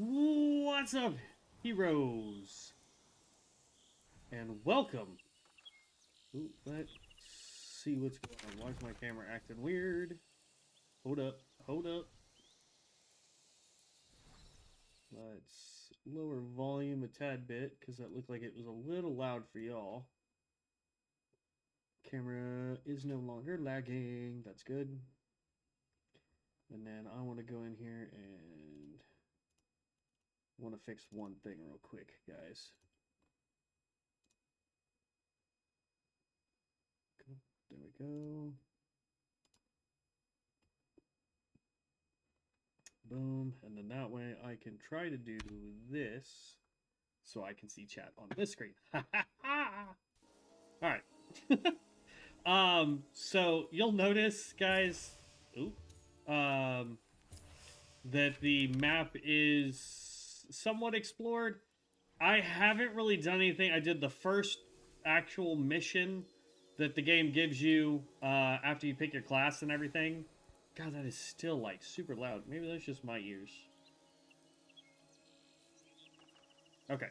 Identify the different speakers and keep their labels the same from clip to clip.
Speaker 1: What's up, heroes? And welcome. Ooh, let's see what's going on. Why is my camera acting weird? Hold up, hold up. Let's lower volume a tad bit because that looked like it was a little loud for y'all. Camera is no longer lagging. That's good. And then I want to go in here and I want to fix one thing real quick, guys. There we go. Boom. And then that way I can try to do this so I can see chat on this screen. All right. So you'll notice, guys, that the map is somewhat explored. I haven't really done anything. I did the first actual mission that the game gives you after you pick your class and everything. God, that is still like super loud. Maybe that's just my ears. Okay.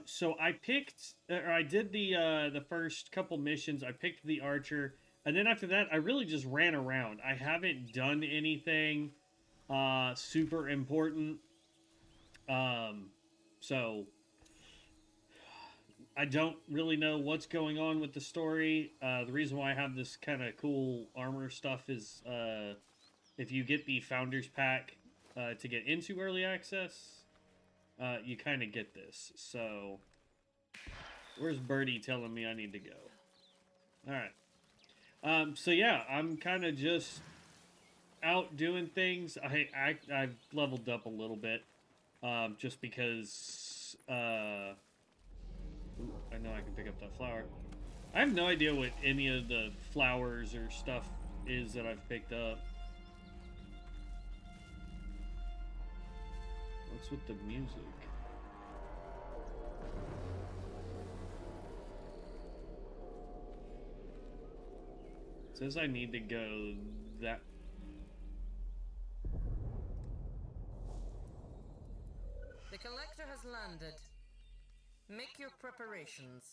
Speaker 1: So I picked, or I did the first couple missions. I picked the archer, and then after that, I really just ran around. I haven't done anything super important. So I don't really know what's going on with the story. The reason why I have this kind of cool armor stuff is if you get the Founders Pack to get into early access, you kind of get this. So, where's Birdie telling me I need to go? All right. So yeah, I'm kind of just out doing things. I've leveled up a little bit, just because. Ooh, I know I can pick up that flower. I have no idea what any of the flowers or stuff is that I've picked up. What's with the music? It says I need to go that...
Speaker 2: The collector has landed. Make your preparations.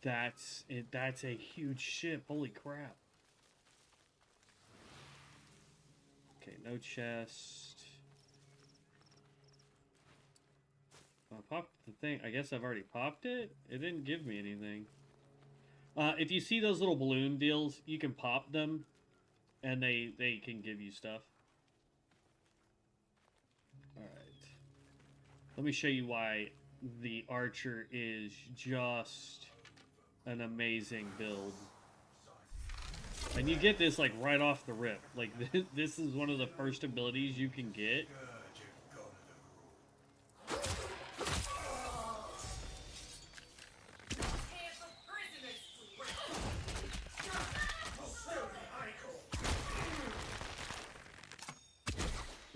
Speaker 1: That's a huge ship. Holy crap. Okay, no chest. I popped the thing. I guess I've already popped it? It didn't give me anything. If you see those little balloon deals, you can pop them, and they can give you stuff. Alright. Let me show you why the archer is just an amazing build. And you get this, like, right off the rip. Like, this is one of the first abilities you can get.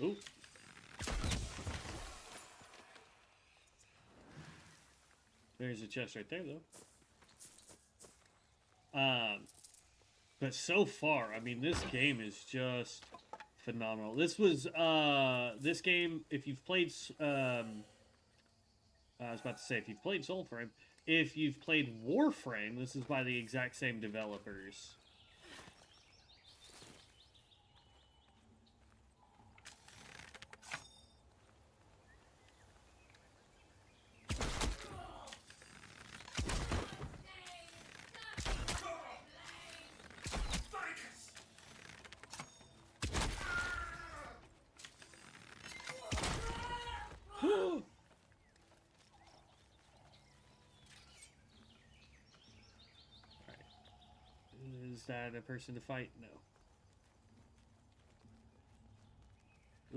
Speaker 1: Ooh. There's a chest right there, though. But so far, I mean, this game is just phenomenal. This was, this game, if you've played, I was about to say, if you've played Soulframe, if you've played Warframe, this is by the exact same developers. Is that a person to fight? No.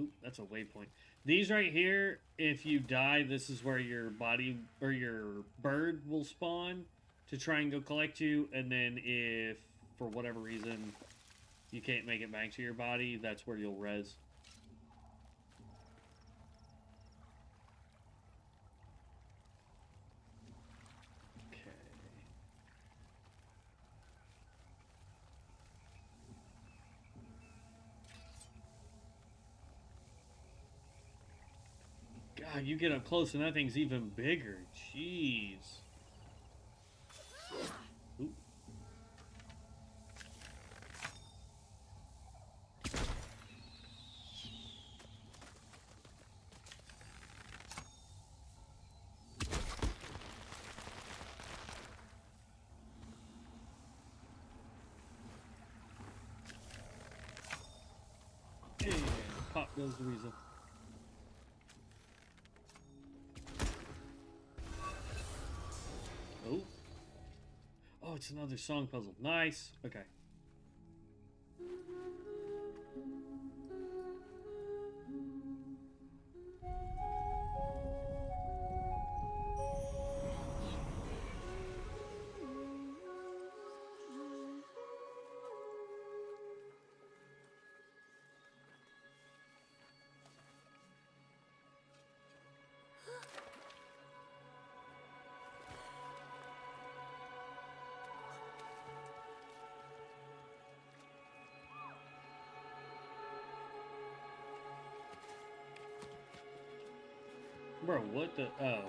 Speaker 1: Ooh, that's a waypoint. These right here, if you die, this is where your body or your bird will spawn to try and go collect you. And then if, for whatever reason, you can't make it back to your body, that's where you'll res. God, you get up close and that thing's even bigger. Jeez. Ooh. Hey, pop goes the weasel. Oh. Oh, it's another song puzzle. Nice. Okay. Bro, what the... Oh.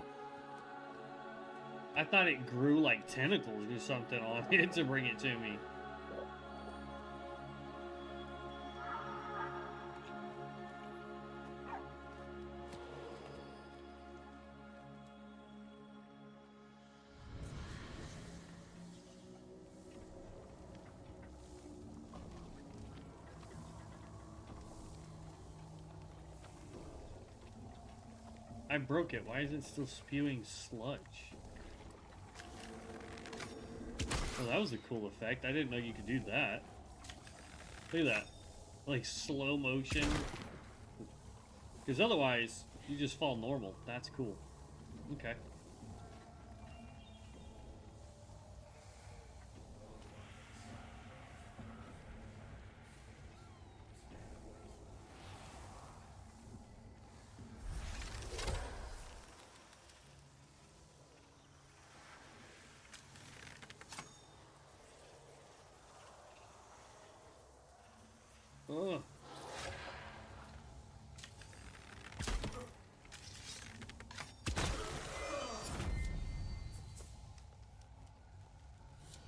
Speaker 1: I thought it grew like tentacles or something on it to bring it to me. I broke it. Why is it still spewing sludge? Oh, that was a cool effect. I didn't know you could do that. Look at that. Like slow motion. Because otherwise, you just fall normal. That's cool. Okay. Ugh.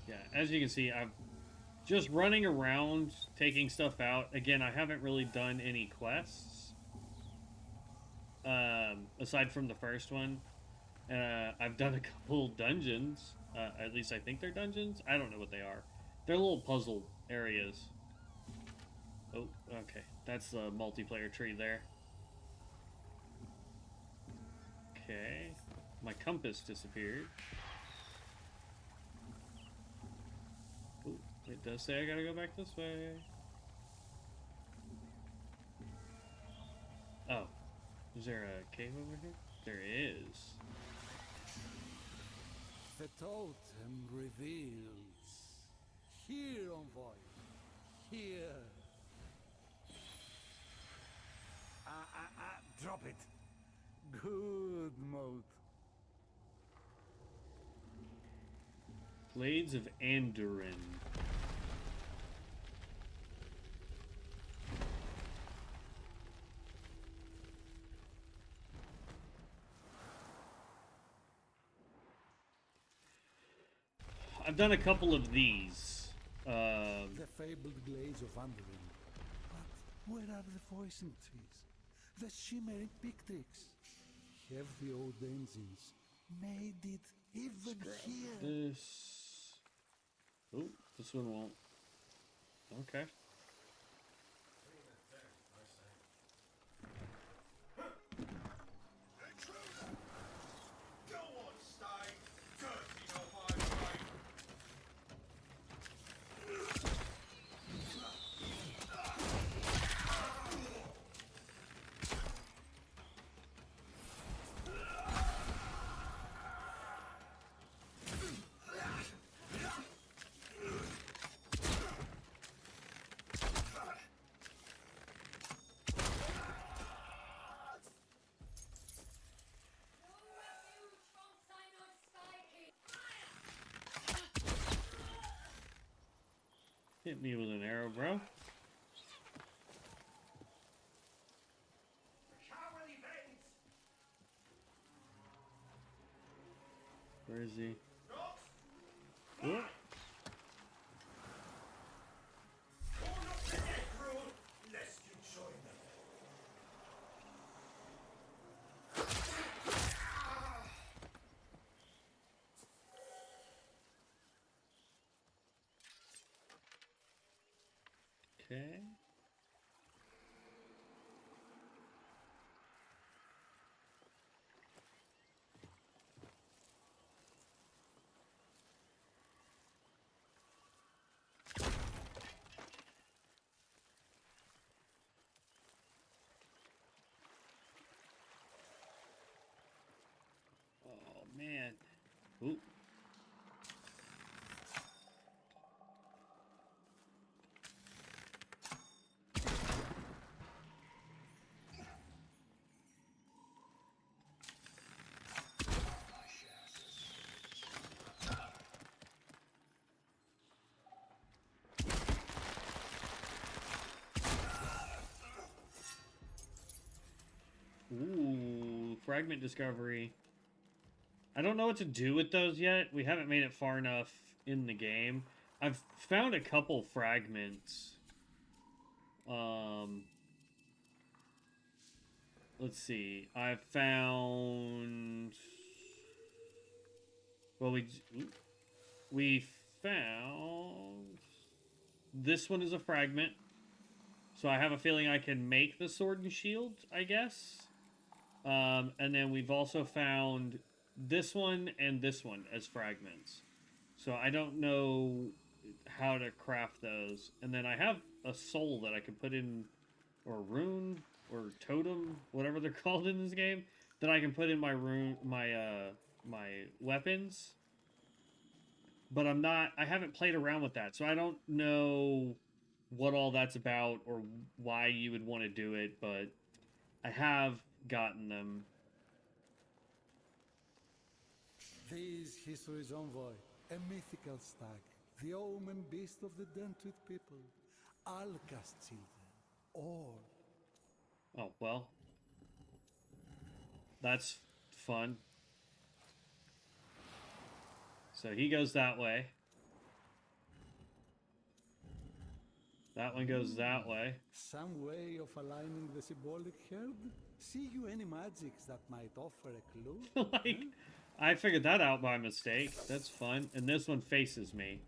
Speaker 1: Yeah, as you can see, I'm just running around, taking stuff out. Again, I haven't really done any quests. Aside from the first one. I've done a couple dungeons. At least I think they're dungeons. I don't know what they are. They're little puzzle areas. Oh, okay. That's the multiplayer tree there. Okay. My compass disappeared. Ooh, it does say I gotta go back this way. Oh. Is there a cave over here? There is.
Speaker 3: The totem reveals. Here, envoy. Here. Drop it. Good mode.
Speaker 1: Blades of Andoran. I've done a couple of these.
Speaker 3: The fabled glades of Andoran. But where are the poison trees? The shimmering pictrix? Have the old engines made it even here?
Speaker 1: This. Oh, this one won't. Okay. Hit me with an arrow, bro. he? Whoop. Okay. Oh man. Ooh. Ooh, fragment discovery. I don't know what to do with those yet. We haven't made it far enough in the game. I've found a couple fragments. Let's see. I've found... Well, we found... This one is a fragment. So I have a feeling I can make the sword and shield, I guess. And then we've also found this one and this one as fragments. So I don't know how to craft those. And then I have a soul that I can put in, or rune, or totem, whatever they're called in this game, that I can put in my my weapons. But I haven't played around with that, so I don't know what all that's about or why you would want to do it, but I have gotten them.
Speaker 3: This history's envoy, a mythical stag, the omen beast of the Dentrid people, Alka's children, or...
Speaker 1: Oh, well. That's fun. So he goes that way. That one goes that way.
Speaker 3: Some way of aligning the symbolic herd? See you any magics that might offer a clue?
Speaker 1: Like, I figured that out by mistake. That's fun. And this one faces me.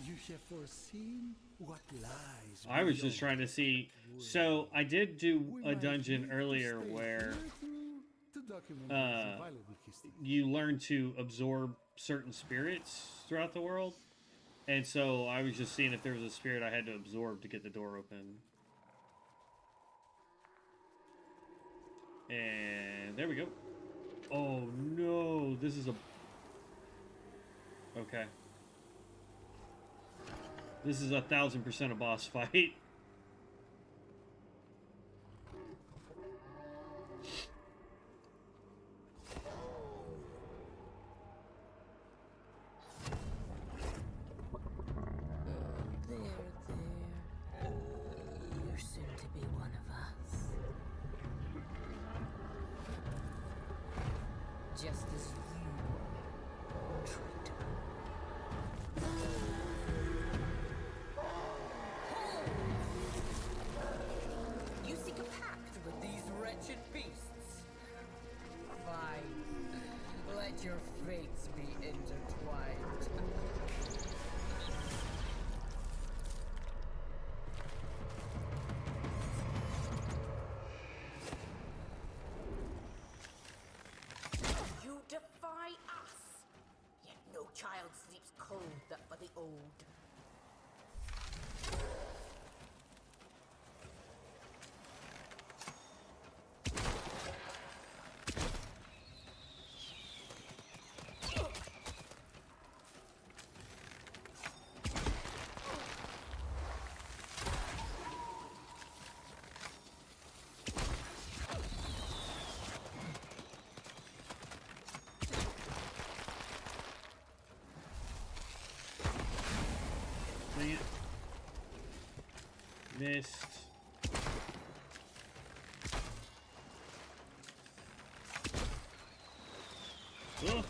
Speaker 3: You have foreseen what lies.
Speaker 1: I was just trying to see. So I did do a dungeon earlier where you learn to absorb certain spirits throughout the world. And so I was just seeing if there was a spirit I had to absorb to get the door open. And there we go. Oh no, this is a... Okay. This is 1000% a boss fight.
Speaker 2: Just as you tricked.
Speaker 1: Missed. Oh.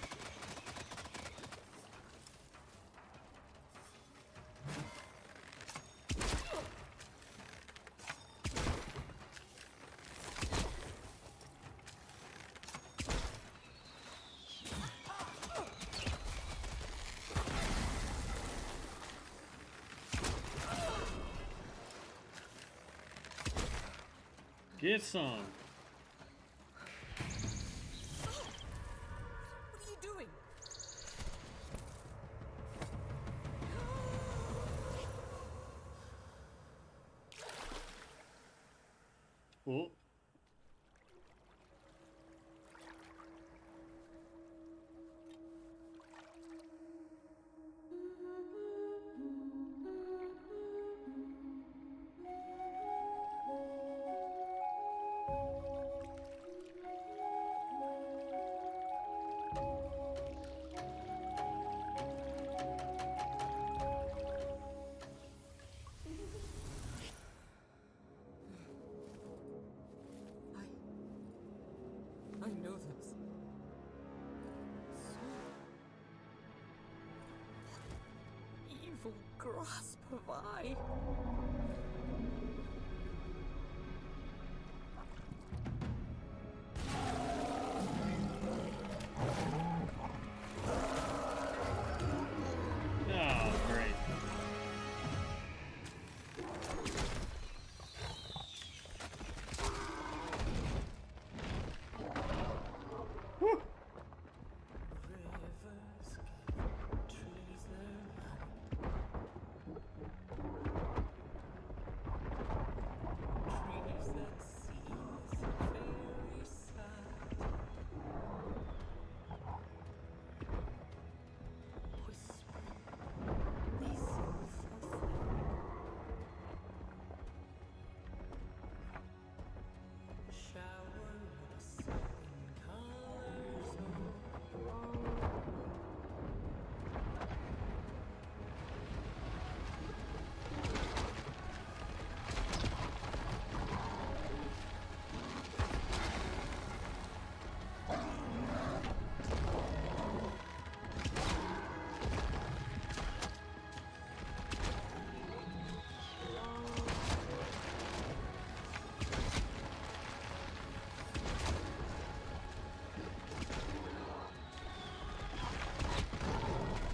Speaker 1: Get some.
Speaker 2: What are you doing?
Speaker 1: Oh.
Speaker 2: I know this. What evil grasp have I?
Speaker 1: Oh, great. Whew.
Speaker 2: Rivers give trees their light. Trees that see this fairy sight. Whispering, they sing for shower with seven colors of gold.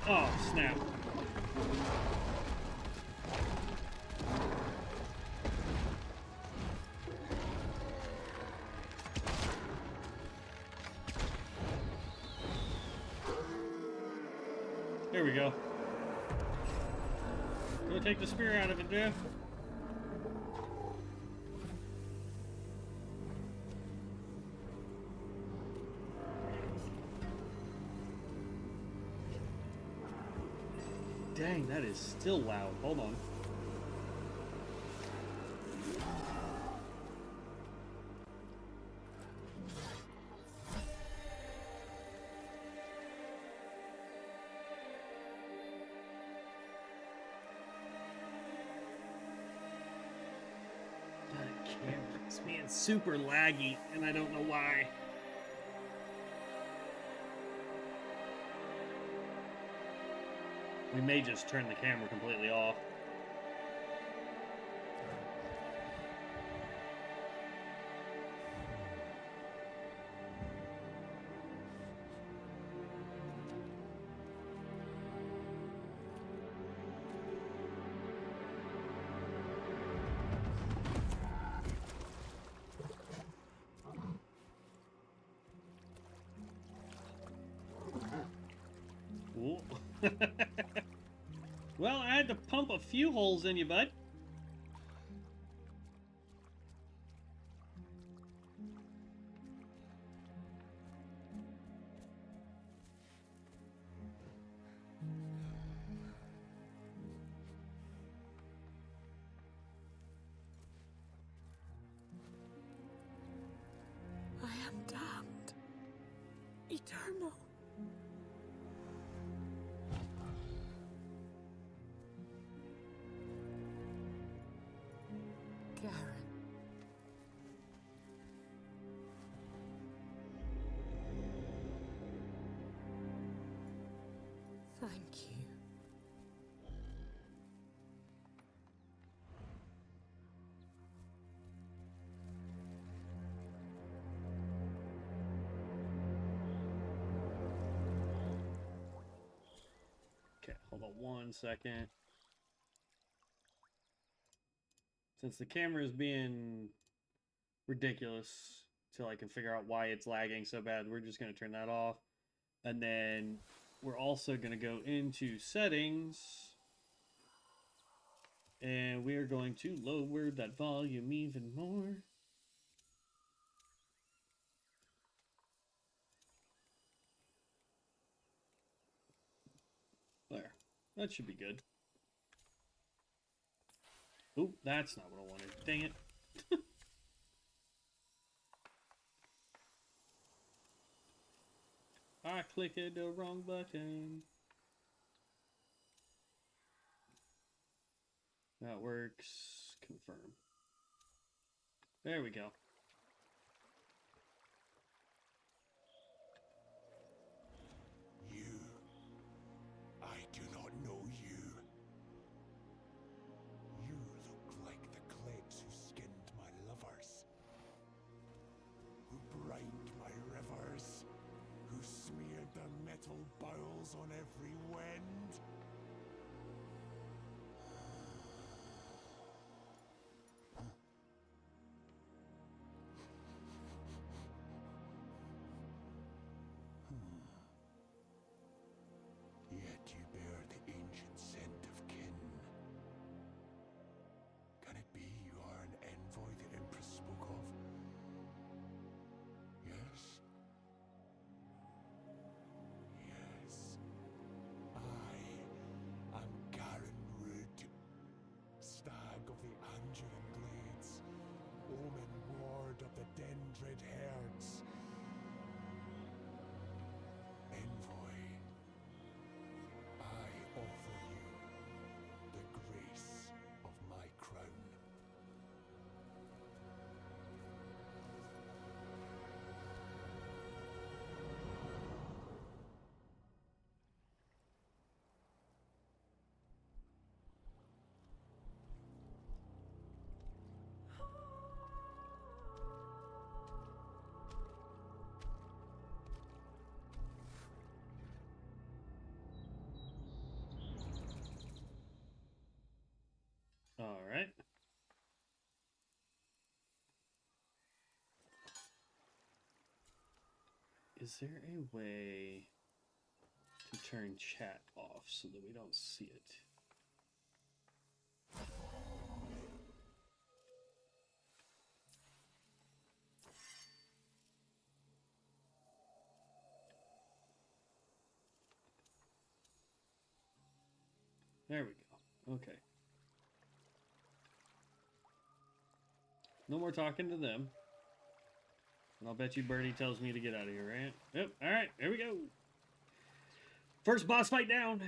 Speaker 1: Oh, snap. There we go. Go take the spear out of it, Jeff. Dang, that is still loud. Hold on. That camera's being super laggy, and I don't know why. We may just turn the camera completely off. Ooh. Well, I had to pump a few holes in you, bud.
Speaker 2: I am damned. Eternal.
Speaker 1: 1 second. Since the camera is being ridiculous till I can figure out why it's lagging so bad, we're just going to turn that off. And then we're also going to go into settings. And we are going to lower that volume even more. There. That should be good. Oh, that's not what I wanted. Dang it. I clicked the wrong button. That works. Confirm. There we go.
Speaker 3: You. I do not know you. You look like the klebs who skinned my lovers, who brined my rivers, who smeared their metal bowels on every wind. Yet you bear the ancient scent of kin. Can it be you are an envoy the Empress spoke of? Yes? Yes. I am Garen Rood, stag of the Anduin Glades, omen ward of the Dendrid herds. Envoy, I offer you the grace of my crown.
Speaker 1: All right. Is there a way to turn chat off so that we don't see it? There we go. Okay. No more talking to them. And I'll bet you Birdie tells me to get out of here, right? Yep. All right. Here we go. First boss fight down.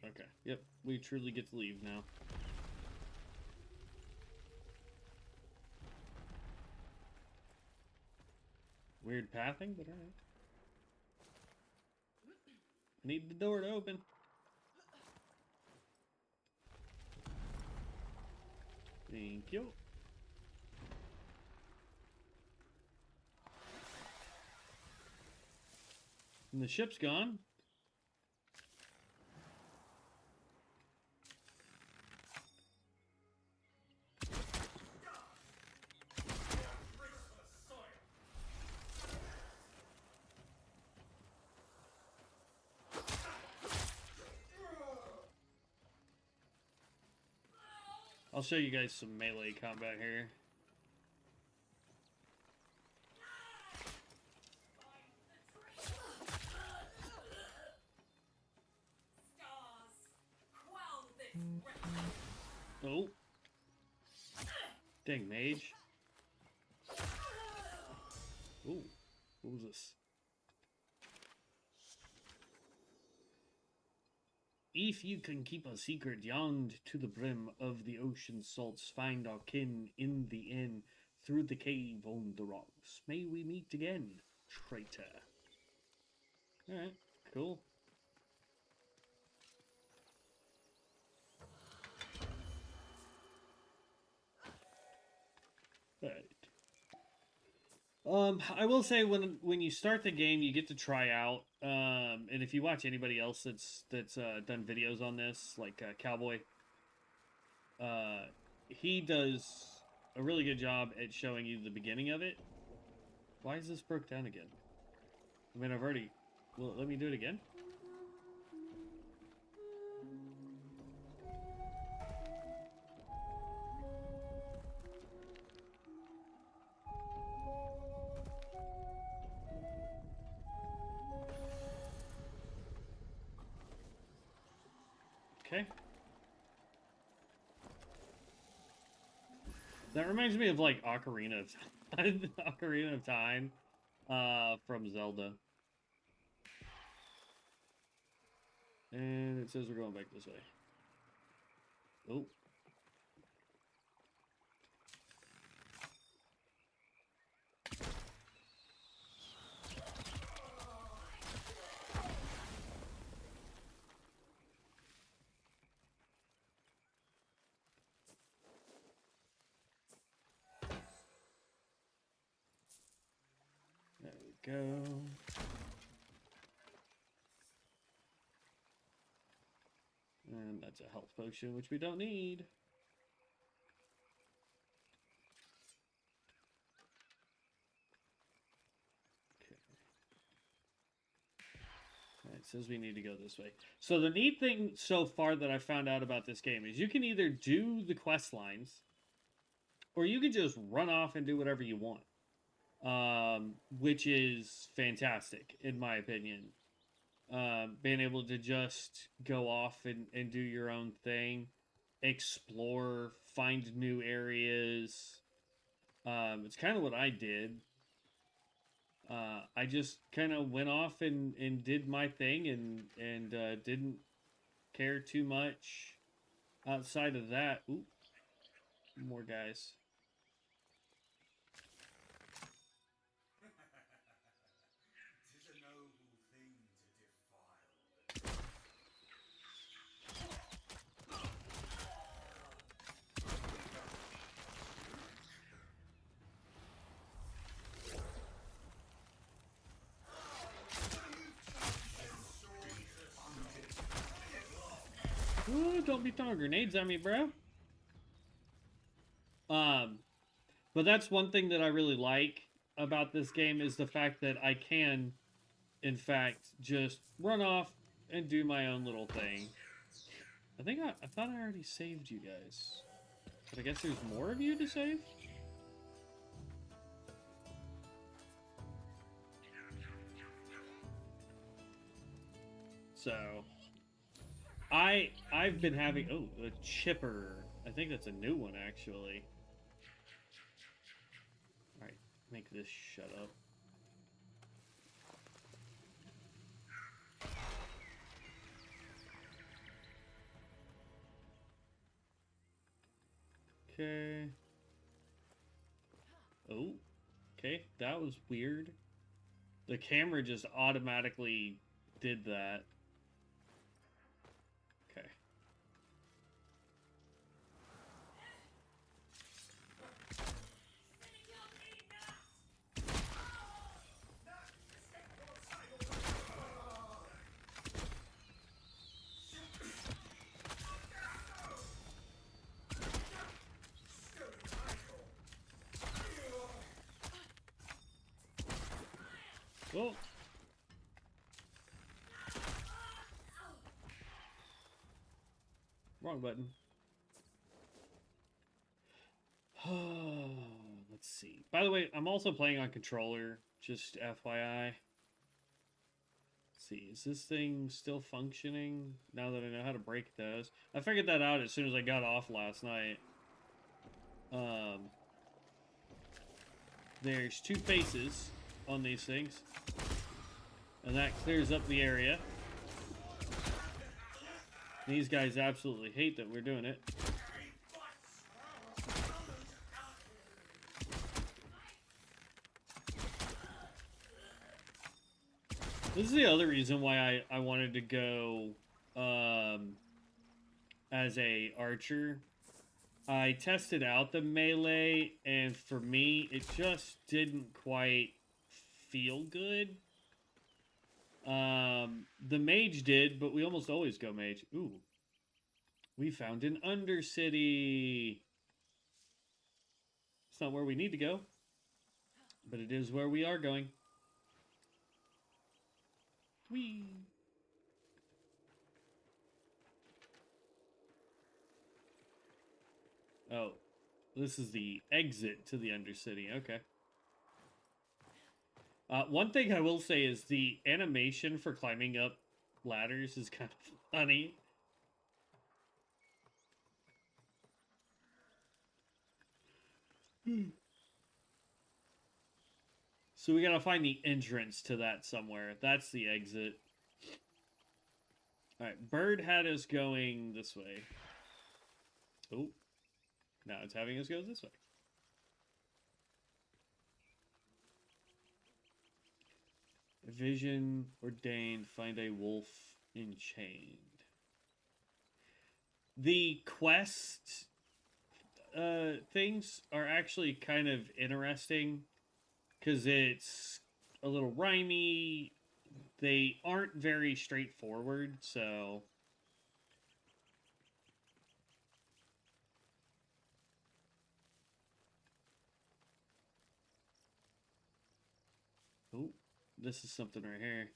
Speaker 1: Okay. Yep. We truly get to leave now. Weird pathing, but alright. I need the door to open. Thank you. And the ship's gone. I'll show you guys some melee combat here. Oh. Dang, mage. Ooh. What was this? If you can keep a secret yawned to the brim of the ocean salts, find our kin in the inn through the cave on the rocks. May we meet again, traitor. Alright, cool. I will say when you start the game, you get to try out. And if you watch anybody else that's done videos on this, like Cowboy, uh, he does a really good job at showing you the beginning of it. Why is this broke down again? I mean, I've already. Will it let me do it again? Okay. That reminds me of like Ocarina of Ocarina of Time, from Zelda. And it says we're going back this way. Oh. There we go. And that's a health potion, which we don't need. Okay. Alright, it says we need to go this way. So the neat thing so far that I found out about this game is you can either do the quest lines, or you can just run off and do whatever you want. Which is fantastic, in my opinion. Being able to just go off and do your own thing, explore, find new areas. It's kind of what I did. I just kind of went off and did my thing and didn't care too much outside of that. Ooh, more guys. Ooh, don't be throwing grenades at me, bro. But that's one thing that I really like about this game is the fact that I can, in fact, just run off and do my own little thing. I thought I already saved you guys. But I guess there's more of you to save? So I've been having a chipper. I think that's a new one actually. Alright, make this shut up. Okay. Oh, okay, that was weird. The camera just automatically did that. Okay. Oh. Wrong button. Let's see. By the way, I'm also playing on controller, just FYI. Let's see, is this thing still functioning now that I know how to break those? I figured that out as soon as I got off last night. There's two faces on these things, and that clears up the area. These guys absolutely hate that we're doing it. This is the other reason why I wanted to go as a archer, I tested out the melee, and for me, it just didn't quite feel good. The mage did, but we almost always go mage. Ooh. We found an undercity. It's not where we need to go, but it is where we are going. Whee! Oh, this is the exit to the undercity. Okay. One thing I will say is the animation for climbing up ladders is kind of funny. So we gotta find the entrance to that somewhere. That's the exit. Alright, Bird had us going this way. Oh. Now it's having us go this way. Vision ordained, find a wolf enchained. The quest things are actually kind of interesting because it's a little rhymey. They aren't very straightforward, so... Oh, this is something right here.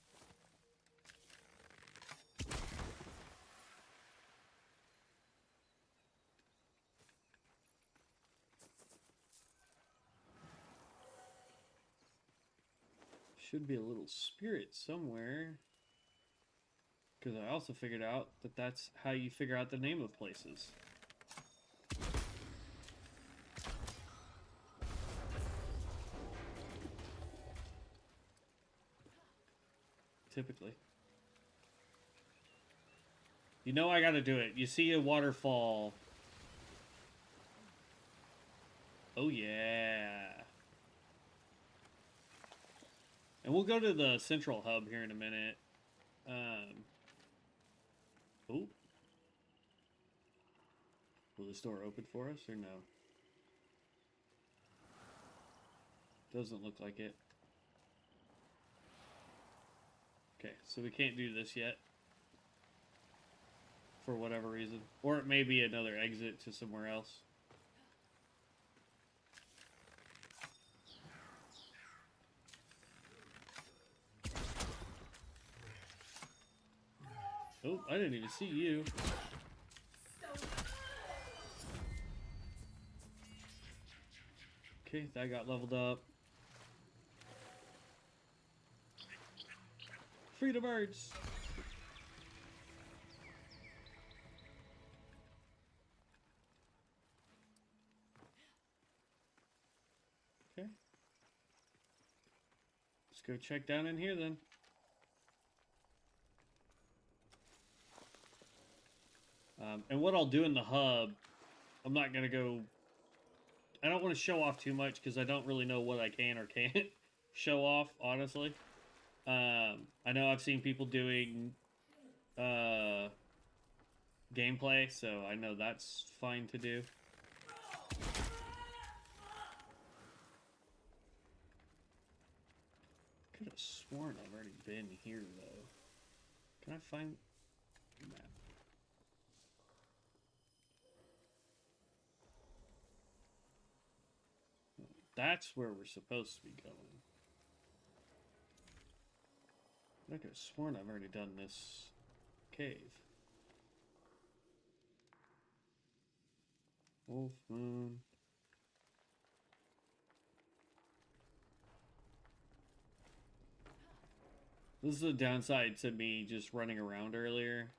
Speaker 1: Should be a little spirit somewhere. Because I also figured out that that's how you figure out the name of places. Typically. You know I gotta do it. You see a waterfall. Oh yeah. And we'll go to the central hub here in a minute. Oh. Will this door open for us or no? Doesn't look like it. Okay, so we can't do this yet. For whatever reason. Or it may be another exit to somewhere else. Oh, I didn't even see you. Okay, that got leveled up. Free the birds! Okay. Let's go check down in here then. And what I'll do in the hub, I'm not going to go... I don't want to show off too much because I don't really know what I can or can't show off, honestly. I know I've seen people doing gameplay, so I know that's fine to do. Could have sworn I've already been here, though. Can I find the map? That's where we're supposed to be going. I could have sworn I've already done this cave. Wolf Moon. This is the downside to me just running around earlier.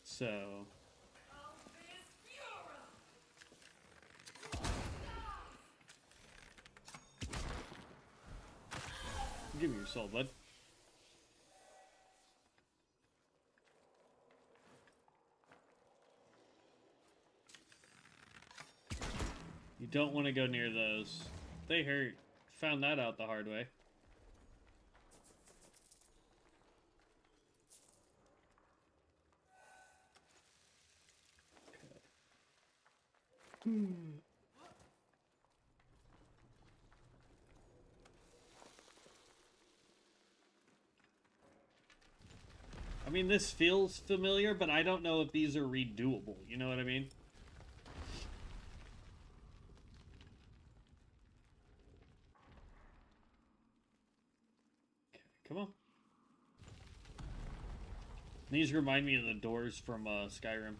Speaker 1: So... Give me your soul, bud. You don't want to go near those. They hurt. Found that out the hard way. Okay. I mean, this feels familiar, but I don't know if these are redoable. You know what I mean? Okay, come on. These remind me of the doors from Skyrim.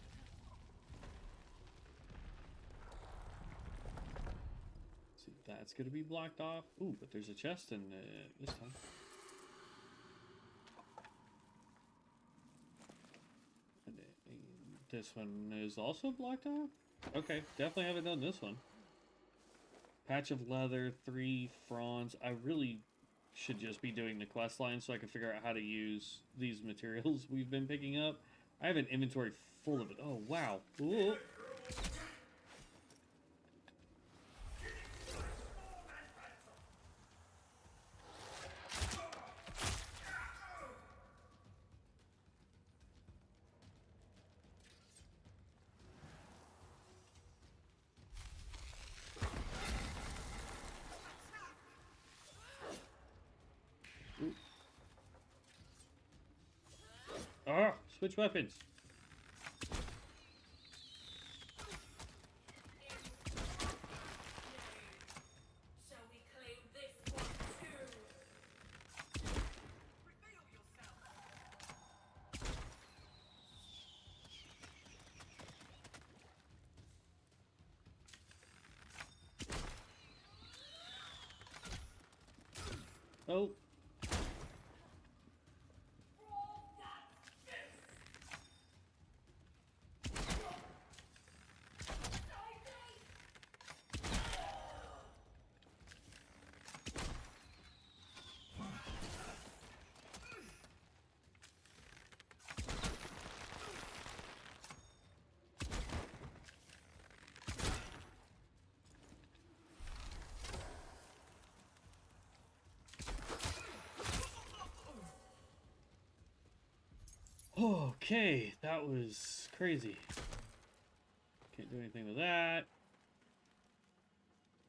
Speaker 1: Let's see, that's gonna be blocked off. Ooh, but there's a chest in this time. This one is also blocked off? Okay, definitely haven't done this one. Patch of leather, 3 fronds. I really should just be doing the quest line so I can figure out how to use these materials we've been picking up. I have an inventory full of it. Oh, wow. Ooh. Ah, switch weapons.
Speaker 2: Shall we claim this one too? Reveal yourself.
Speaker 1: Oh. Okay, that was crazy. Can't do anything with that.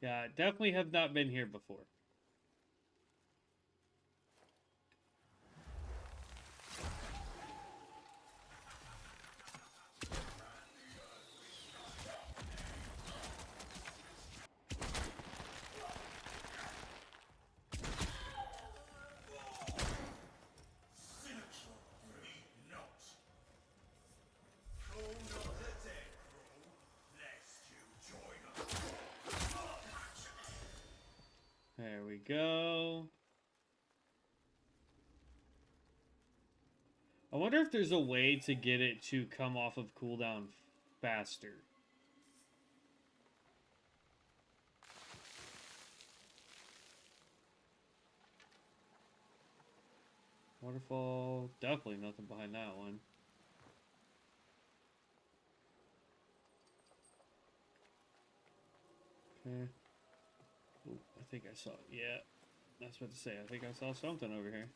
Speaker 1: Yeah, definitely have not been here before. There we go. I wonder if there's a way to get it to come off of cooldown faster. Waterfall. Definitely nothing behind that one. Okay. Ooh, I think I saw it. Yeah. I was about to say, I think I saw something over here.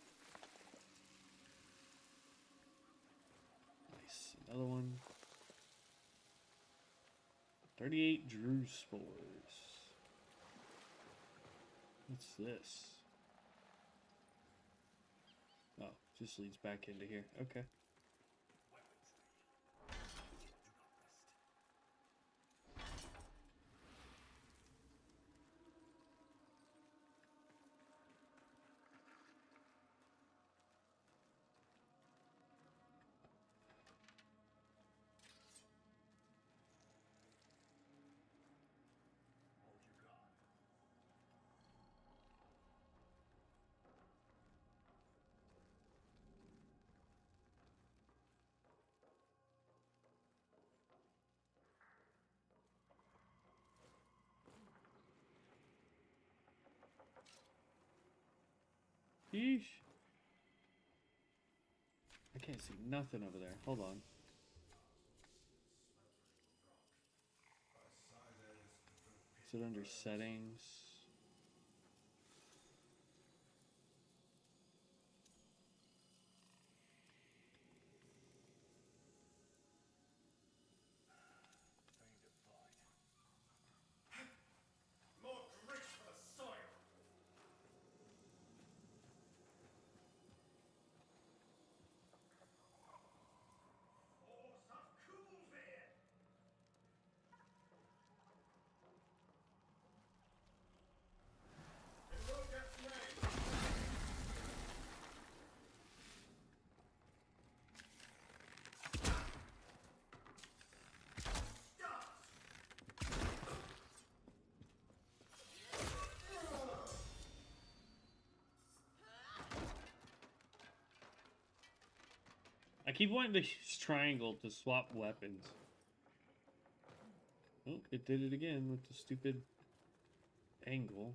Speaker 1: Nice. Another one. 38 Drew Spores. What's this? Oh, just leads back into here. Okay. Yeesh. I can't see nothing over there. Hold on. Is it under settings? I keep wanting to use triangle to swap weapons. Oh, it did it again with the stupid angle.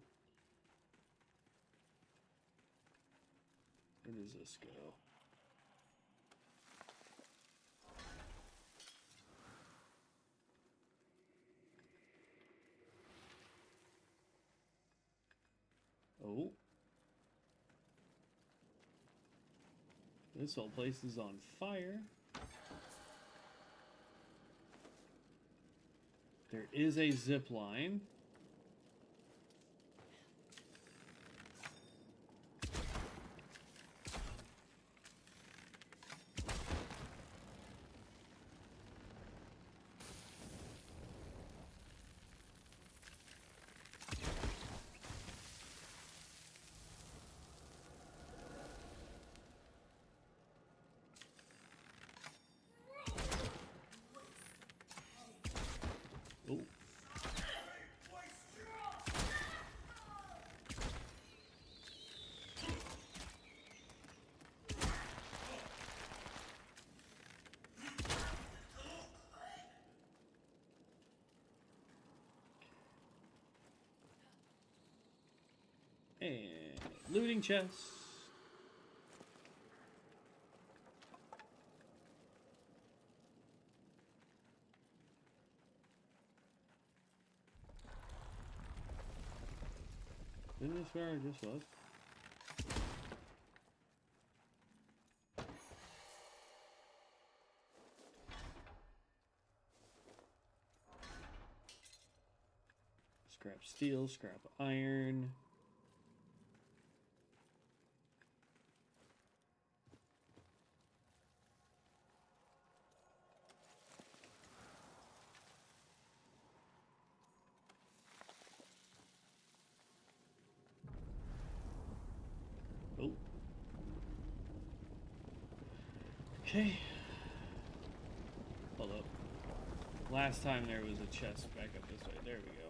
Speaker 1: Where does this go? Oh. This whole place is on fire. There is a zip line. Oh. And looting chests. Isn't this where I just was? Scrap steel, scrap iron. Oh. Okay. Hold up. Last time there was a chest back up this way. There we go.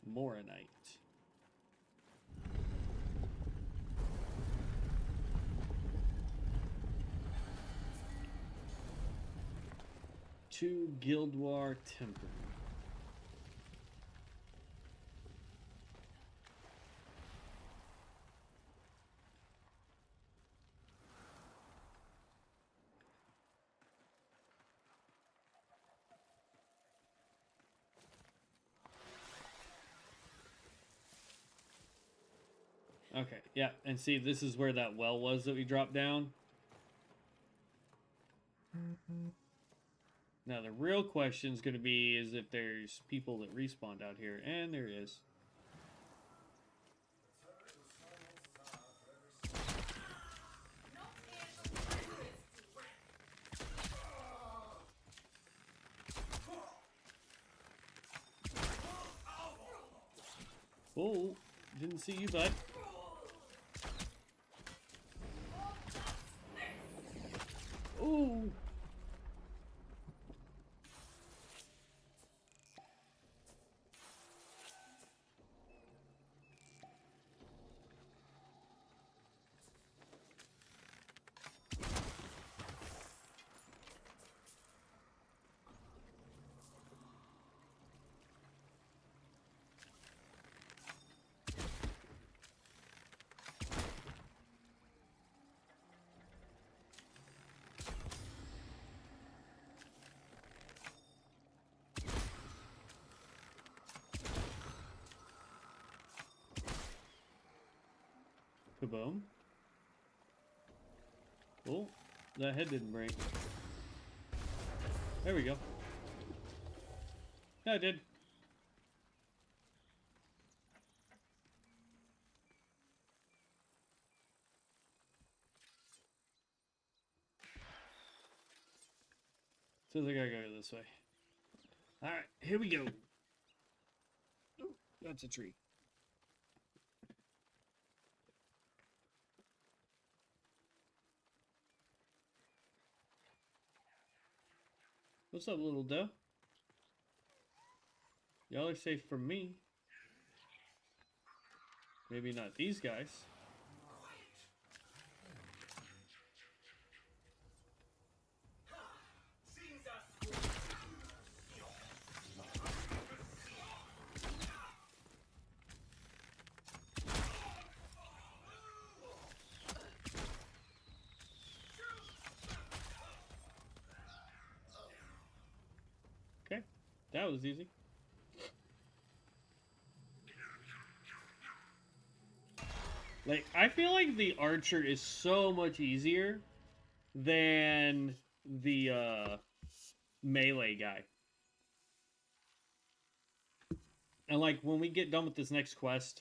Speaker 1: Moronite. To Guild War Temple. Okay, yeah, and see, this is where that well was that we dropped down. Now, the real question is going to be is if there's people that respawned out here, and there is. Oh, didn't see you, bud. Oh. Kaboom. Oh, that head didn't break. There we go. Yeah, it did. Says I gotta go this way. Alright, here we go. Oh, that's a tree. What's up, little doe? Y'all are safe from me. Maybe not these guys. Okay, that was easy. Like, I feel like the archer is so much easier than the melee guy. And like when we get done with this next quest,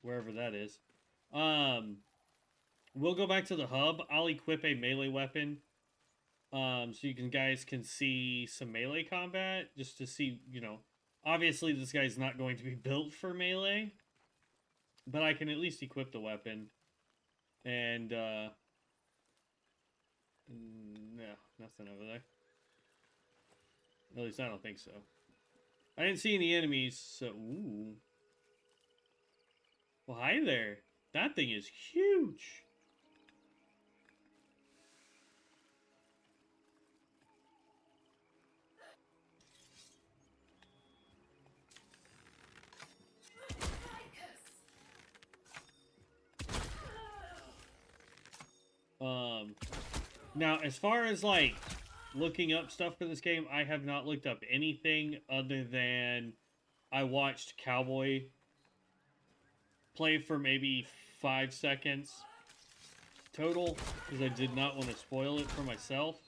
Speaker 1: wherever that is, we'll go back to the hub. I'll equip a melee weapon, so you guys can see some melee combat, just to see, you know, obviously this guy's not going to be built for melee, but I can at least equip the weapon. And no, nothing over there. At least I don't think so. I didn't see any enemies, so ooh. Well, hi there. That thing is huge. Now, as far as, like, looking up stuff for this game, I have not looked up anything other than I watched Cowboy play for maybe 5 seconds total, because I did not want to spoil it for myself.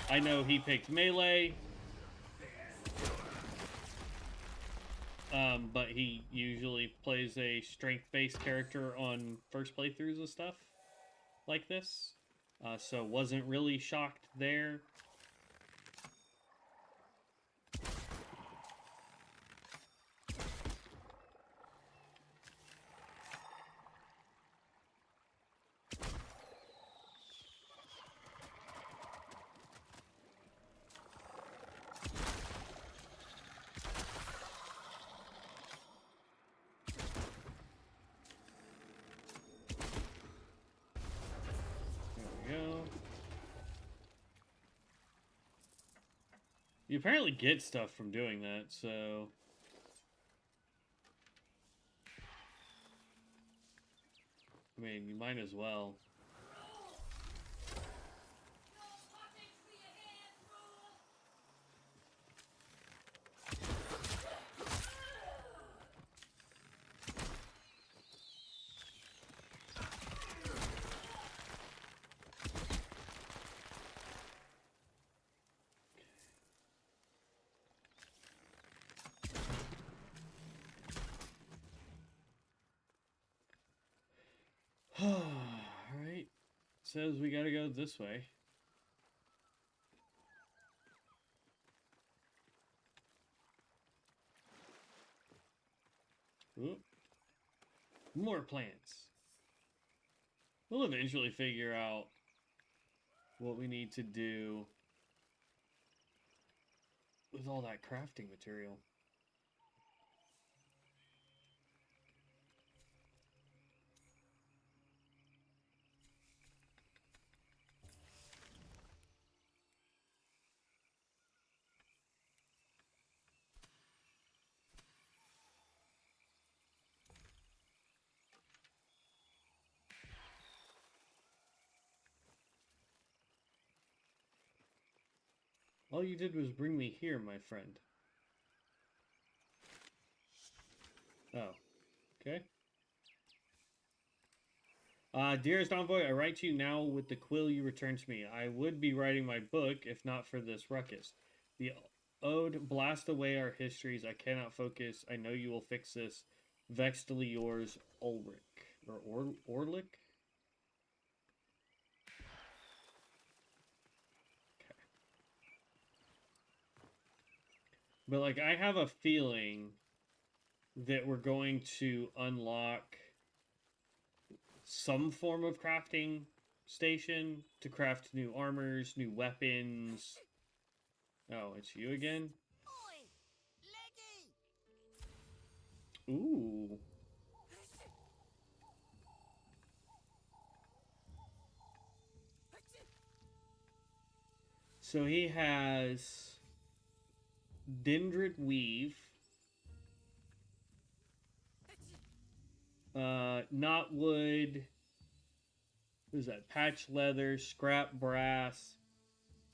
Speaker 1: I know he picked melee, but he usually plays a strength-based character on first playthroughs and stuff like this, so wasn't really shocked there. You apparently get stuff from doing that, so... I mean, you might as well. Alright. Says we gotta go this way. Ooh. More plants. We'll eventually figure out what we need to do with all that crafting material. All you did was bring me here, my friend. Oh. Okay. Dearest Envoy, I write to you now with the quill you returned to me. I would be writing my book if not for this ruckus. The ode blast away our histories. I cannot focus. I know you will fix this. Vexedly yours, Ulrich. Or Orlick? Okay. But, like, I have a feeling that we're going to unlock some form of crafting station to craft new armors, new weapons. Oh, it's you again? Ooh. So he has Dendrit Weave, Knotwood, what is that? Patch Leather, Scrap Brass,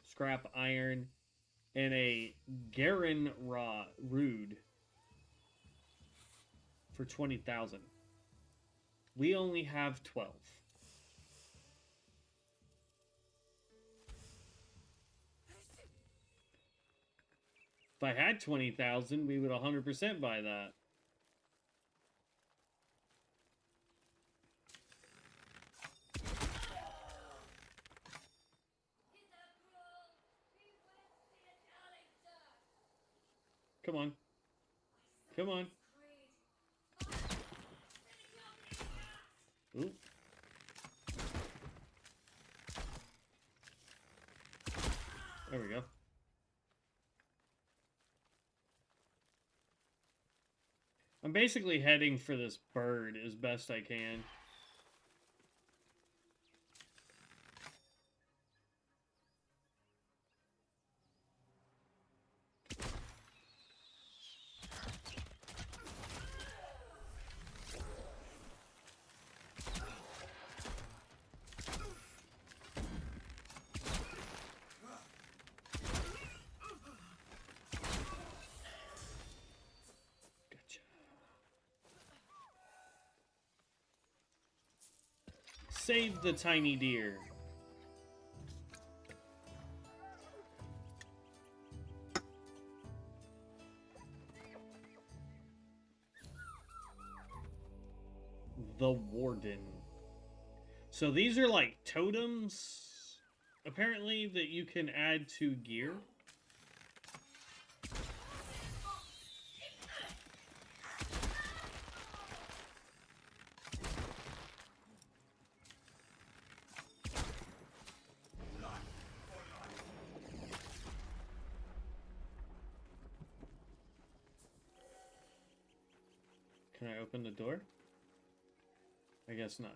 Speaker 1: Scrap Iron, and a Garen Rude for 20,000. We only have 12. If I had 20,000, we would 100% buy that. Come on. Come on. Ooh. There we go. I'm basically heading for this bird as best I can. Save the tiny deer. The Warden. So these are like totems, apparently, that you can add to gear. Can I open the door? I guess not.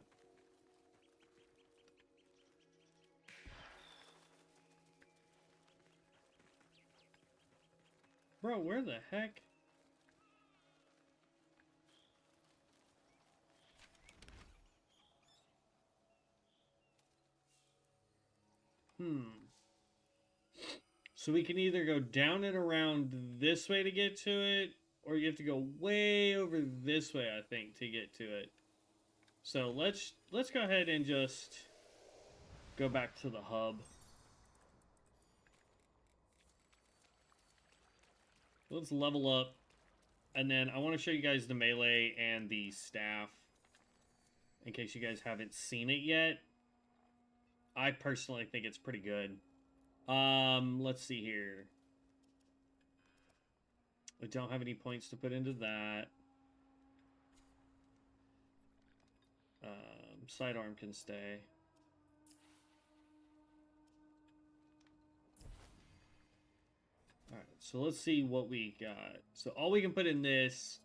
Speaker 1: Bro, where the heck? So we can either go down and around this way to get to it, or you have to go way over this way, I think, to get to it. So let's go ahead and just go back to the hub. Let's level up, and then I want to show you guys the melee and the staff, in case you guys haven't seen it yet. I personally think it's pretty good. Let's see here. I don't have any points to put into that. Sidearm can stay. Alright, so let's see what we got. So all we can put in this: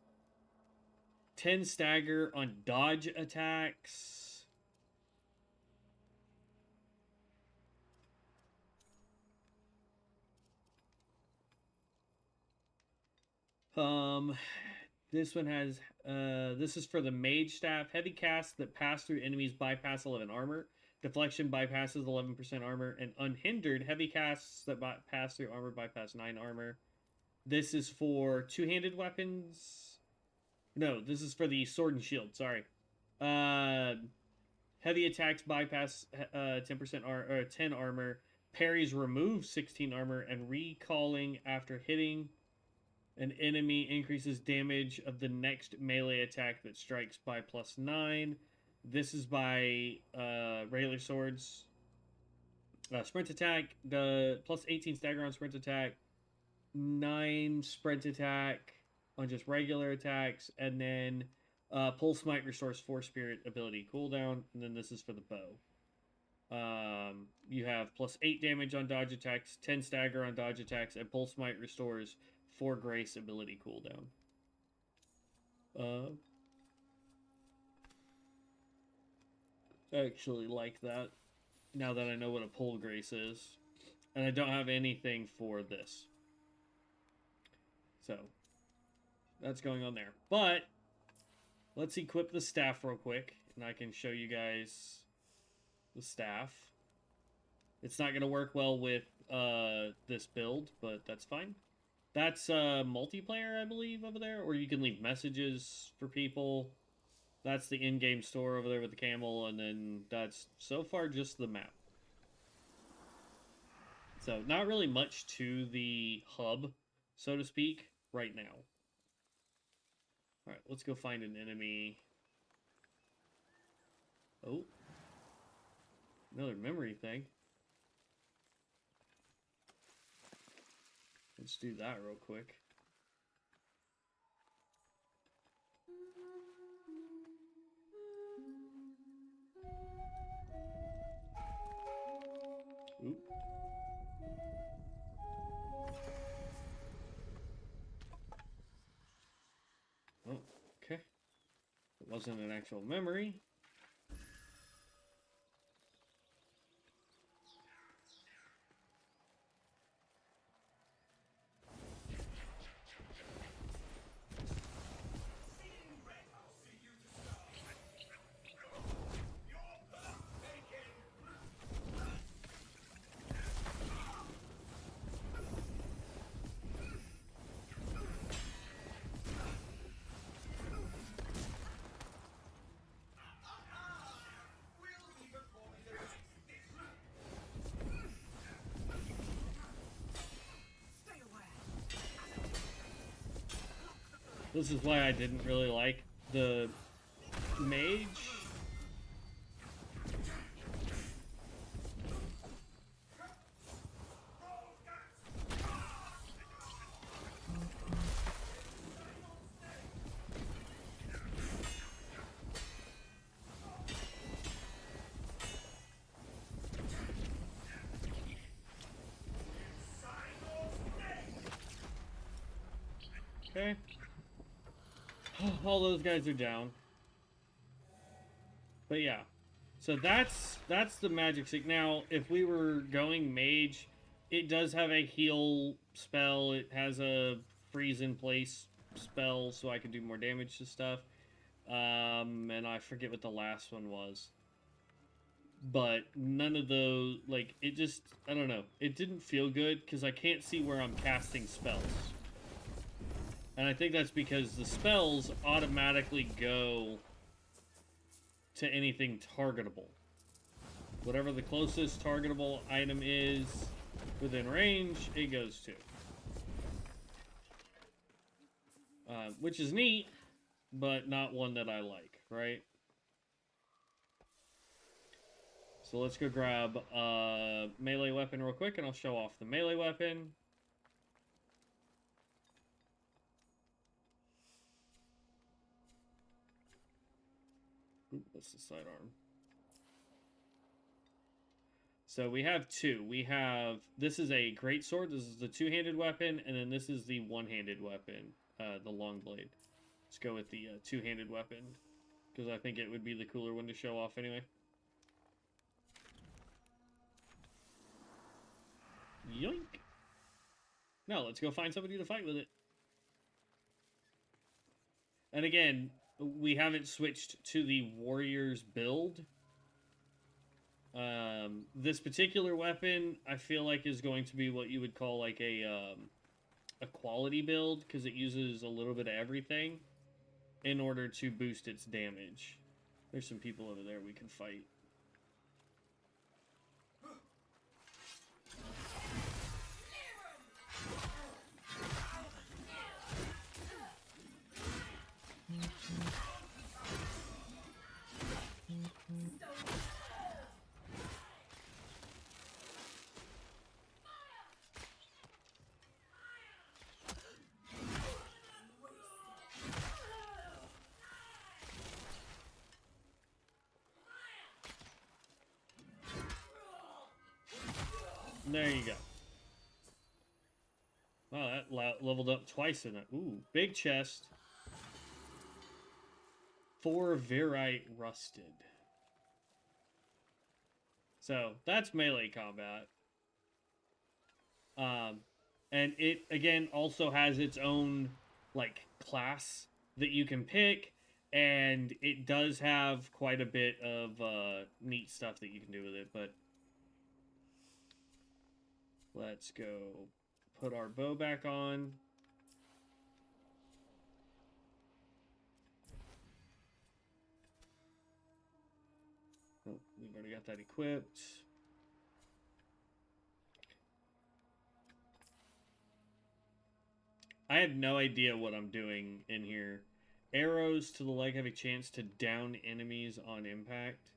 Speaker 1: 10 stagger on dodge attacks. This one has, this is for the mage staff. Heavy casts that pass through enemies bypass 11 armor. Deflection bypasses 11% armor. And unhindered, heavy casts that pass through armor bypass 9 armor. This is for two-handed weapons. No, this is for the sword and shield, sorry. Heavy attacks bypass 10% or 10 armor. Parries remove 16 armor, and recalling after hitting an enemy increases damage of the next melee attack that strikes by +9. This is by regular swords. Sprint attack, the +18 stagger on sprint attack, 9 sprint attack on just regular attacks, and then Pulse Smite restores 4 spirit ability cooldown, and then this is for the bow. You have +8 damage on dodge attacks, 10 stagger on dodge attacks, and Pulse Smite restores 4 grace ability cooldown. I actually like that, now that I know what a pull grace is. And I don't have anything for this. So, that's going on there. But, let's equip the staff real quick, and I can show you guys the staff. It's not going to work well with this build, but that's fine. That's multiplayer, I believe, over there, or you can leave messages for people. That's the in-game store over there with the camel, and then that's so far just the map. So, not really much to the hub, so to speak, right now. Alright, let's go find an enemy. Oh. Another memory thing. Let's do that real quick. Oop. Oh, okay. It wasn't an actual memory. This is why I didn't really like the mage. Okay. All those guys are down. But yeah. So that's the magic stick. Now, if we were going mage, it does have a heal spell. It has a freeze in place spell, so I can do more damage to stuff. And I forget what the last one was. But none of those, like, it just, I don't know. It didn't feel good because I can't see where I'm casting spells. And I think that's because the spells automatically go to anything targetable. Whatever the closest targetable item is within range, it goes to. Which is neat, but not one that I like, right? So let's go grab a melee weapon real quick, and I'll show off the melee weapon. Oop, that's the sidearm. So we have two. We have, this is a great sword. This is the two-handed weapon, and then this is the one-handed weapon, the long blade. Let's go with the two-handed weapon, because I think it would be the cooler one to show off anyway. Yoink! Now let's go find somebody to fight with it. And again, we haven't switched to the warrior's build. This particular weapon, I feel like, is going to be what you would call like a quality build, because it uses a little bit of everything in order to boost its damage. There's some people over there we can fight. There you go. Wow, that leveled up twice in that. Ooh, big chest. 4 Virite Rusted. So, that's melee combat. And it, again, also has its own, like, class that you can pick. And it does have quite a bit of neat stuff that you can do with it, but... Let's go put our bow back on. Oh, we've already got that equipped. I have no idea what I'm doing in here. Arrows to the leg have a chance to down enemies on impact.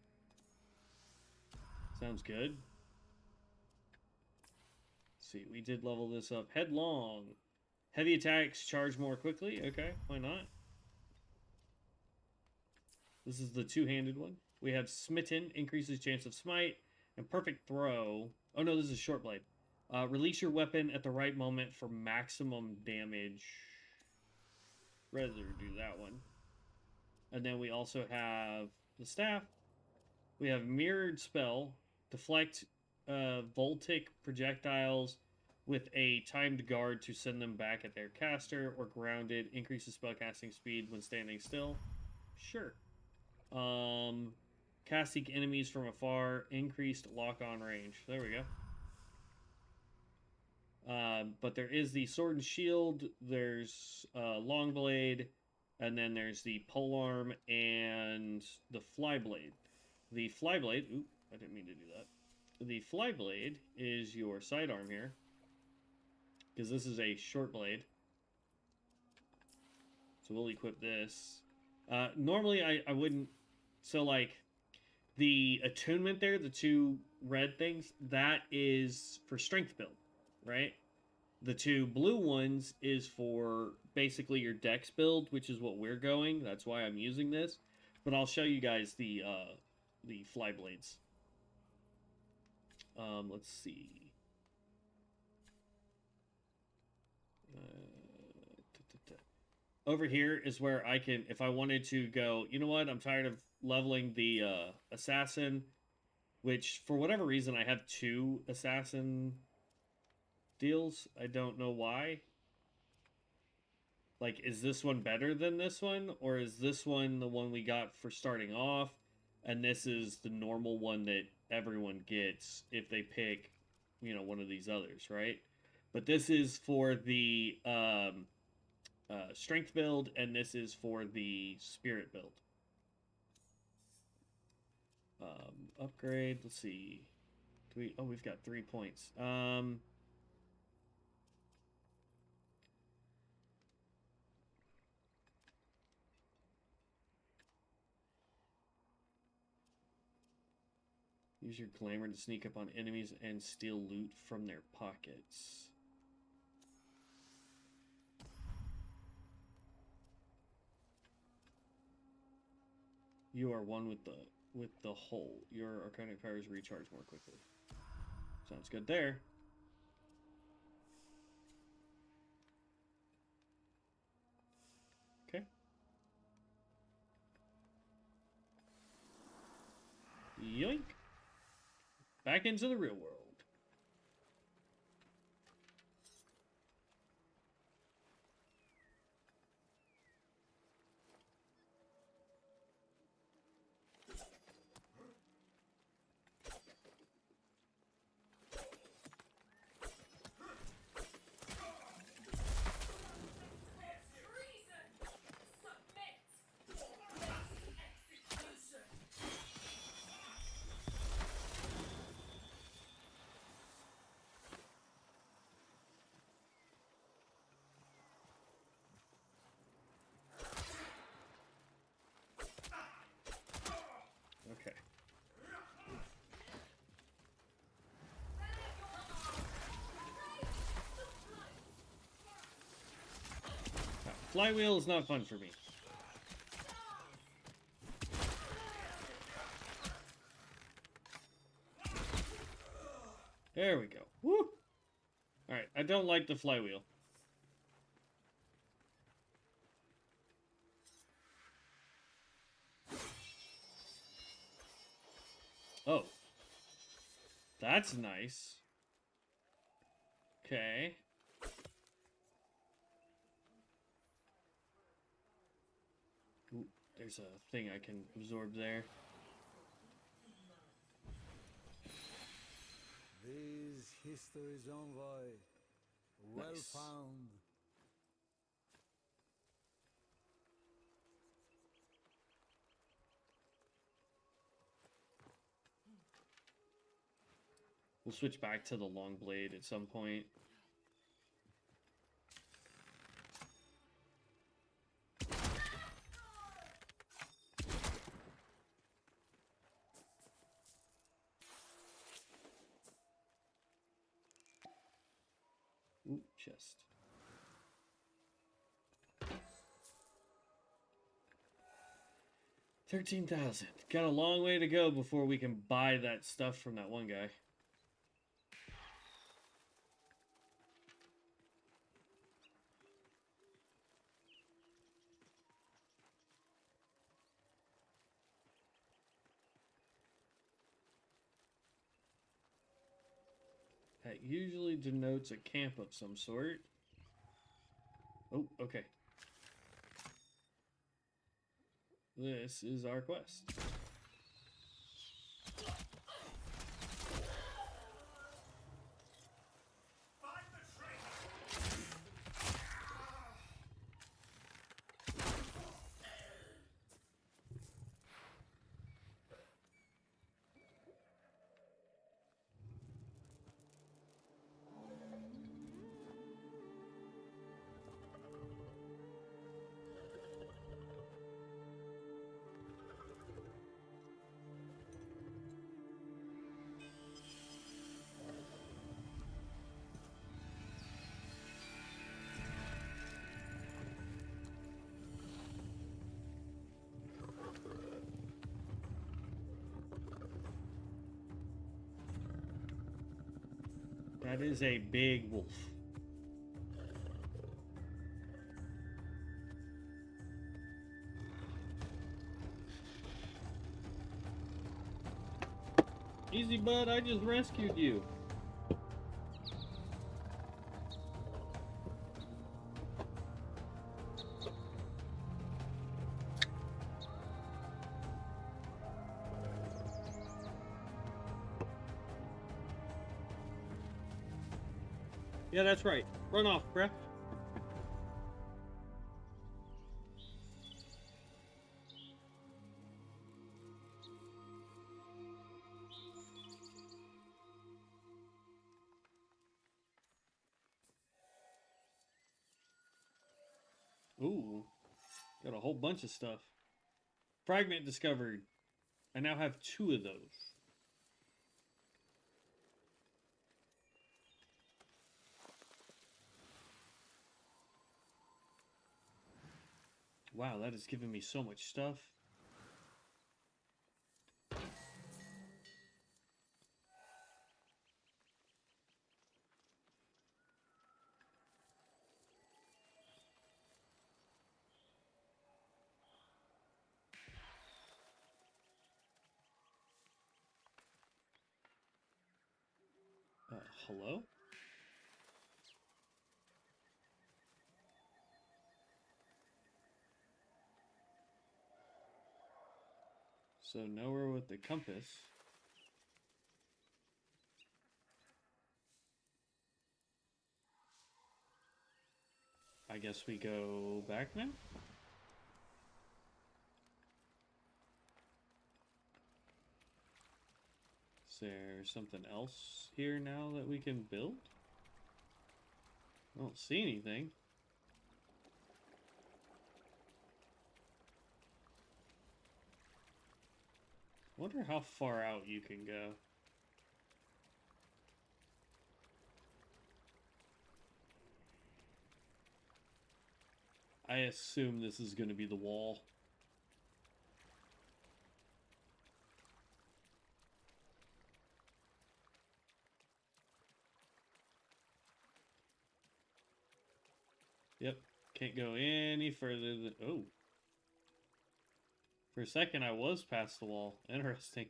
Speaker 1: Sounds good. See, we did level this up. Headlong. Heavy attacks charge more quickly. Okay, why not? This is the two-handed one. We have Smitten, increases chance of smite, and Perfect Throw. Oh no, this is Short Blade. Release your weapon at the right moment for maximum damage. Rather do that one. And then we also have the staff. We have Mirrored Spell. Deflect voltic projectiles with a timed guard to send them back at their caster, or grounded, increases spellcasting speed when standing still. Sure. Casting enemies from afar, increased lock-on range. There we go. But there is the Sword and Shield, there's Long Blade, and then there's the Polearm and the Flyblade. The Flyblade, oop, I didn't mean to do that. The Flyblade is your sidearm here, because this is a short blade. So we'll equip this. Normally I wouldn't, so like the attunement there, the two red things, that is for strength build, right? The two blue ones is for basically your dex build, which is what we're going. That's why I'm using this. But I'll show you guys the fly blades. Let's see. Over here is where I can, if I wanted to go, you know what, I'm tired of leveling the assassin, which for whatever reason I have 2 assassin deals. I don't know why. Like, is this one better than this one? Or is this one the one we got for starting off? And this is the normal one that everyone gets if they pick, you know, one of these others, right? But this is for the strength build, and this is for the spirit build. Upgrade, let's see. Do we, oh, we've got 3 points. Use your glamour to sneak up on enemies and steal loot from their pockets. You are one with the whole. Your arcanic powers recharge more quickly. Sounds good there. Okay. Yoink. Back into the real world. Flywheel is not fun for me. There we go. Woo! Alright, I don't like the flywheel. Oh. That's nice. Okay. Ooh, there's a thing I can absorb there.
Speaker 3: This history's envoy, well
Speaker 1: Nice.
Speaker 3: found.
Speaker 1: We'll switch back to the long blade at some point. Ooh, chest. $13,000. Got a long way to go before we can buy that stuff from that one guy. That usually denotes a camp of some sort. Oh, okay. This is our quest. That is a big wolf. Easy, bud. I just rescued you. Yeah, that's right. Run off, bruh. Ooh, got a whole bunch of stuff. Fragment discovered. I now have 2 of those. Wow, that has given me so much stuff. Hello? So nowhere with the compass. I guess we go back now? Is there something else here now that we can build? I don't see anything. Wonder how far out you can go. I assume this is going to be the wall. Yep. Can't go any further than... Oh. For a second, I was past the wall. Interesting.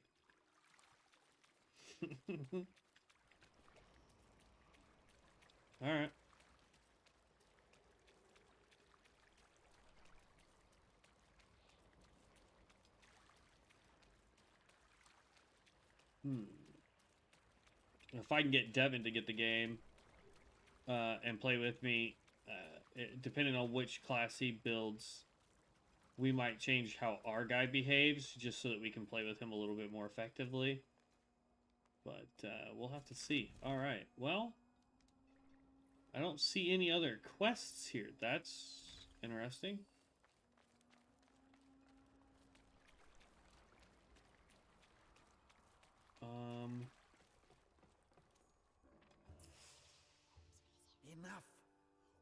Speaker 1: Alright. If I can get Devin to get the game and play with me, depending on which class he builds, we might change how our guy behaves just so that we can play with him a little bit more effectively. But we'll have to see. Alright, well, I don't see any other quests here. That's interesting.
Speaker 3: Enough!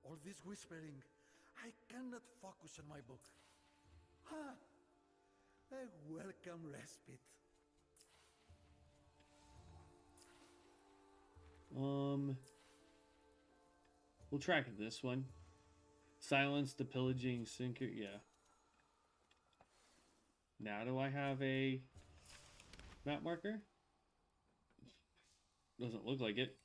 Speaker 3: All this whispering. I cannot focus on my book. Ha! A welcome respite.
Speaker 1: We'll track this one. Silence the pillaging sinker. Yeah. Now do I have a map marker? Doesn't look like it.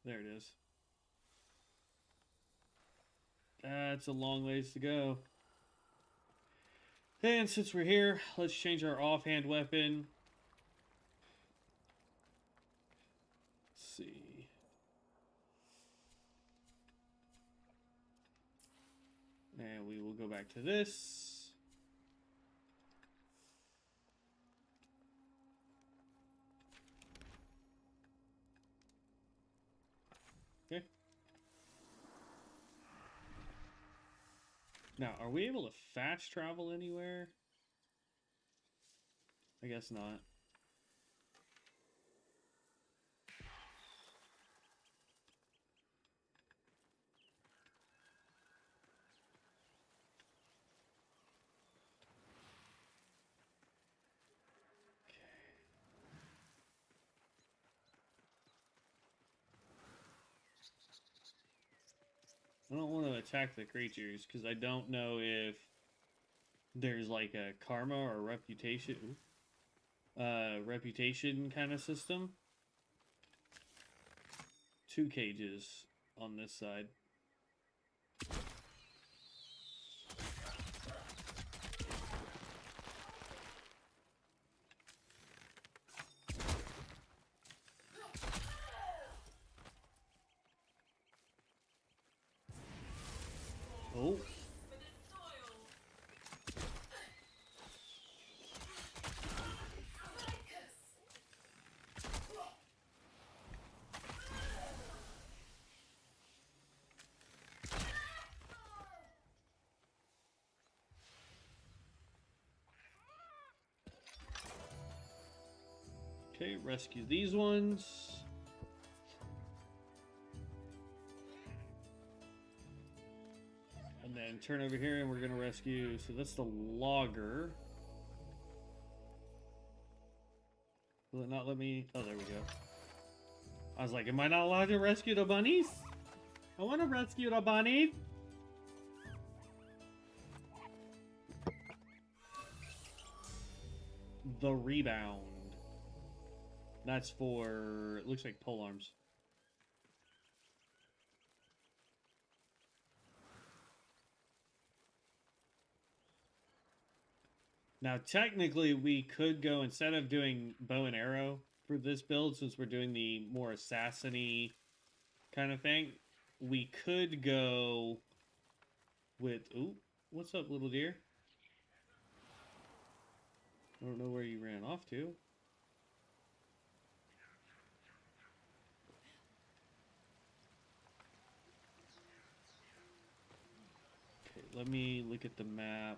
Speaker 1: There it is. That's a long ways to go. And since we're here, let's change our offhand weapon. Let's see. And we will go back to this. Okay. Now, are we able to fast travel anywhere? I guess not. I don't want to attack the creatures because I don't know if there's like a karma or reputation kind of system. 2 cages on this side. Oh. Okay, rescue these ones. And then turn over here and we're going to rescue... So that's the logger. Will it not let me... Oh, there we go. I was like, am I not allowed to rescue the bunnies? I want to rescue the bunnies. The rebound. That's for... It looks like pole arms. Now, technically, we could go, instead of doing bow and arrow for this build, since we're doing the more assassin-y kind of thing, we could go with... Ooh, what's up, little deer? I don't know where you ran off to. let me look at the map.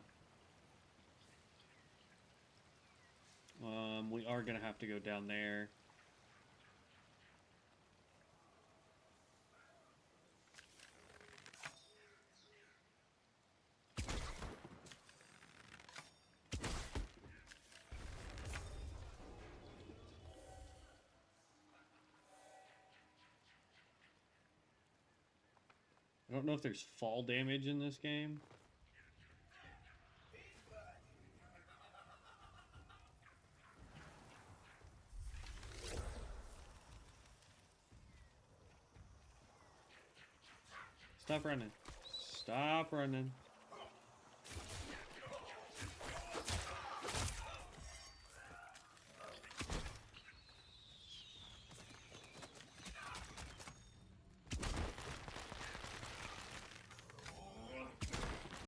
Speaker 1: We are gonna have to go down there. I don't know if there's fall damage in this game. Stop running. Stop running.